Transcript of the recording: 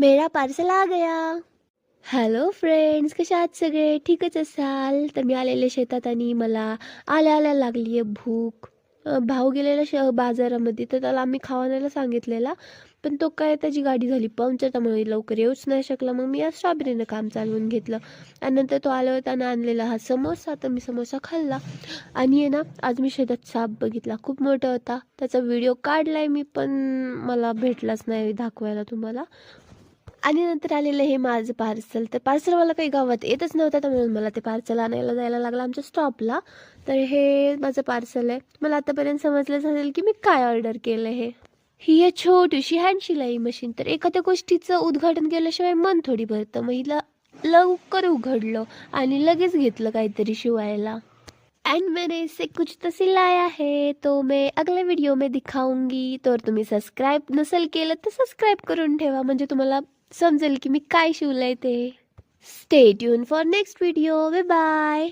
मेरा पार्सल आ गया. Hello friends, कशा आहात सगळे? ठीकच असाल? तर मी आलेले शेतात आणि मला आल्या आल्या लागली आहे भूक. भाऊ गेलेला बाजारामध्ये, तर त्याला आम्ही खावा आणायला सांगितलेला, पण तो काय त्याची गाडी झाली पंक्चर, त्यामुळे लवकर येऊच नाही शकला. मग मी आज स्ट्रॉबेरीनं काम चालवून घेतलं आणि नंतर तो आल्यावर त्यानं आणलेला हा समोसा, तर मी समोसा खाल्ला. आणि आहे ना, आज मी शेतात साप बघितला, खूप मोठा होता. त्याचा व्हिडिओ काढलाय मी, पण मला भेटलाच नाही दाखवायला तुम्हाला. आणि नंतर आलेलं हे माझं पार्सल. तर पार्सल मला काही गावात येतच नव्हतं, तर म्हणून मला ते पार्सल आणायला जायला लागलं आमच्या स्टॉपला. तर हे माझं पार्सल आहे. मला आतापर्यंत समजलंच असेल की मी काय ऑर्डर केलं हे. ही आहे छोटीशी हँड शिलाई मशीन. तर एखाद्या गोष्टीचं उद्घाटन केल्याशिवाय मन थोडी भरतं. मग हिला लवकर उघडलं आणि लगेच घेतलं काहीतरी शिवायला. एंड मैंने इससे कुछ तो सिलाया है, तो मैं अगले व्हिडिओ में दिखाऊंगी. तर तुम्ही सबस्क्राईब नसेल केलं तर सबस्क्राईब करून ठेवा, म्हणजे तुम्हाला समजेल की मी काय शिवलंय ते. Stay tune for next video. Bye bye.